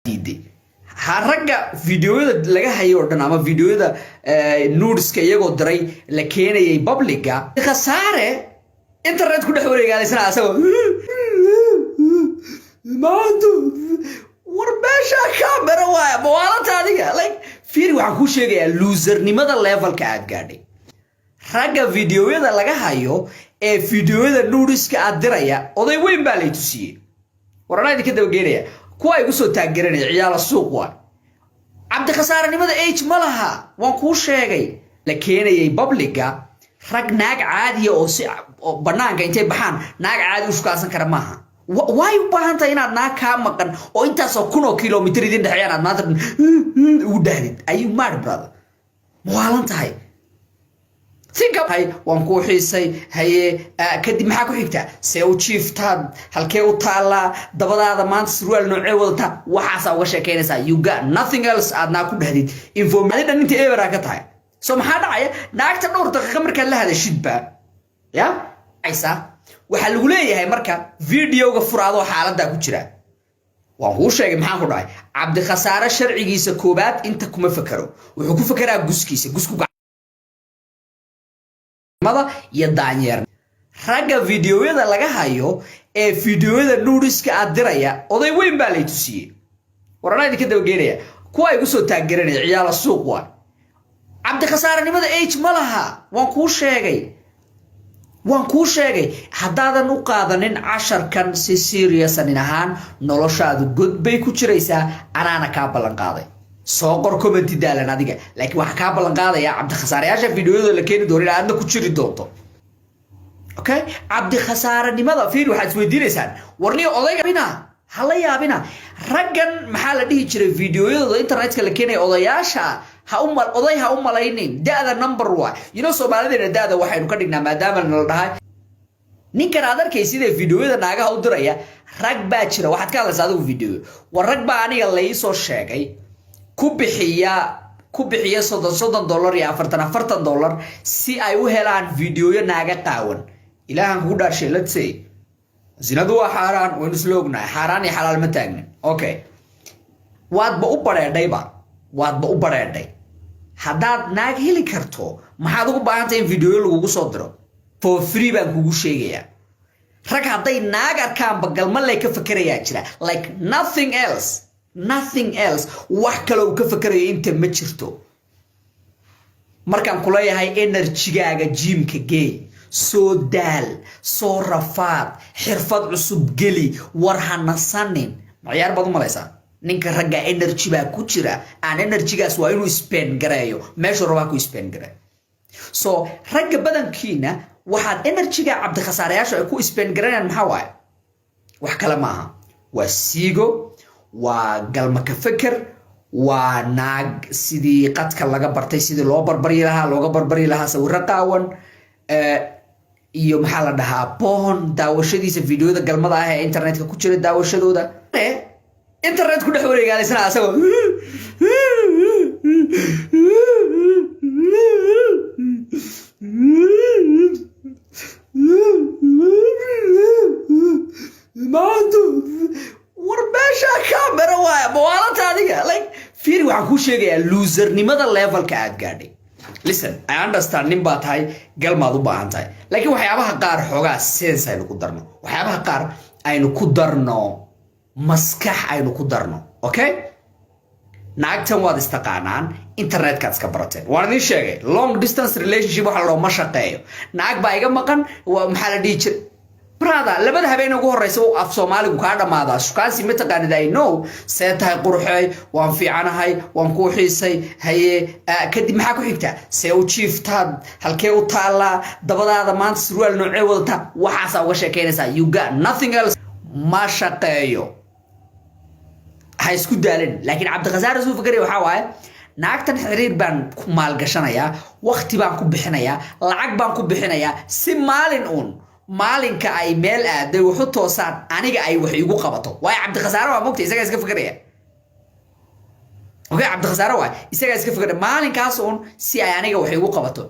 diiday haragga fiidiyoyada laga hayo oo dhan ama fiidiyoyada nudeska iyagoo diray la keenayay publica khasaare internet ku dhex wareegaysan asagoo maanta warbaasha camera waaya bawaalanta adiga like fiiri waxaan ku sheegayaa losernimada levelka aad gaadhay ragga fiidiyoyada laga hayo ee fiidiyoyada nudeska aad diraya oday weyn baa la tusiyay warana idinka daba geenaya kuwa igu soo taageeranay ciyaala suuq waa cabdi khasaaranimada age malaha waan ku sheegay la keenayay publica rag naag caadi oo si banaanka intay baxaan naag caadi u shukaasan kara maaha way u baahan tahay inaad naag ka maqan oo intaas oo 1,000 kilomitir idin dhaxayaan aad maanta u dhahdid ay mad brother waalan tahay think of hay waan ku xiisay haye kadib maxaa ku xigta see u jiiftaad halkee u taala dabadaada maanta surwaal noocee wadata waxaas uga sheekeynaysaa you got nothing else aadna ku dhahdid information inta ever ka tahay soo maxaa dhacaya naagta dhowr daqiiqo markaa la hadashidba ya aysa waxa lagu leeyahay marka videoga furaado xaaladda ku jira waan ku sheegay maxaan ku dhahay cabdi khasaare sharcigiisa koobaad inta kuma fakaro wuxuu ku fakaraa guskiisa gusku iyo daanyeer ragga fiidiyoyada laga hayo ee fiidiyoyada nudeska aad diraya oday weyn baa la tusiyay warana idinka daba geenaya kuwa igu soo taageeranay ciyaala suuq waa cabdi khasaaranimada age malaha waan ku sheegay haddaadan u qaadanin 10 kan si serious ahaan noloshaadu god bay ku jiraysaa anaana ka ballan qaaday soo qor comment daalan adiga laakiin waxa ka ballan qaadaya cabdi khasaareyaasha fiidiyoyada la keeni doono aadna ku jiri doonto okay cabdi khasaaranimada fiir waxaad isweydiinaysaan warniyo odayga bina hala yaabina raggan maxaa la dhihi jiray fiidiyoyada internetka la keenay odayaasha oday ha u malaynin daada number 1 you know Soomaalida daada waxaynu ka dhignaa maadaama la dhahay ninkan aad arkaysid fiidiyoyada naagaha u diraya rag baa jira waxaad ka hadlaysaa adigu fiidiyo war rag baa aniga la ii soo sheegay ku bixiya $30 iyo $40 si ay u helaan fiidiyoyo naaga qaawan ilaahan ku dhashay let's say zinadu waa xaraan oo isloogna xaraan iyo xalaal ma taagna okay waadba u bareeday haddaad naag heli karto maxaad ugu baahan tahay in fiidiyo lagu soo diro for free baan kugu sheegayaa rag hadday naag arkaan bagalma lay ka fakarayaa jira like nothing else wax kale uu ka fakarayo inta ma jirto markaan kula yahay energy-gaaga gym-ka gey soo daal soo rafaad xirfad cusub geli war hanasanin ciyaar baad u malaysaa ninka ragga energy baa ku jira aan energy-gaas waa inuu spend gareeyo meesha rabaa ku spend gareeyo so ragga badankiina waxaad energy-ga cabdi khasaareyaasha ay ku spend gareeyaan maxaa waaye wax kale maaha waa siigo waa galma ka fikir waa naag sidii qadka laga bartay sidii looga barbari lahaa sawirro qaawan iyo maxaa la dhahaa porn daawashadiisa fiidiyoda galmada ah ee internetka ku jira daawashadooda internet ku dhex wareegaysan asagoo maanta warbaasha camera waaya bawaalanta adiga like fiiri waxaan ku sheegayaa losernimada levelka aad gaadhay listen I understand nin baa tahay galmaad u baahan tahay laakiin waxyaabaha qaar xoogaa sense aynu ku darno waxyaabaha qaar aynu ku darno maskax aynu ku darno okay naagtan waad istaqaanaan internetkaad iska barateen waan idin sheegay long distance relationship waxa la dhaho ma shaqeeyo naag baa iga maqan maxaa la dhihi jiray brother labada habeen ugu horeysa af Soomaaligu ka dhamaada shukaansi ma taqaanid I know seetahay qurxay waan fiicanahay waan ku xiisay haye kadib maxaa ku xigta see u jiiftaad halkee u taala dabadaada maanta surwaal noocee wadata waxaas uga sheekeynaysaa you got nothing else ma shaqeeyo ha isku daalin laakiin cabdi khasaare soo fikray waxa waaye naagtan xiriir baan ku maalgashanayaa waqti baan ku bixinayaa lacag baan ku bixinayaa si maalinka ay meel aaday wuxuu toosaan aniga ay wax igu qabato way cabdi khasaare waa mogtay isaga iska fikraya okay cabdi khasaare waa isaga iska fikraya maalinkaas si ay aniga wax igu qabato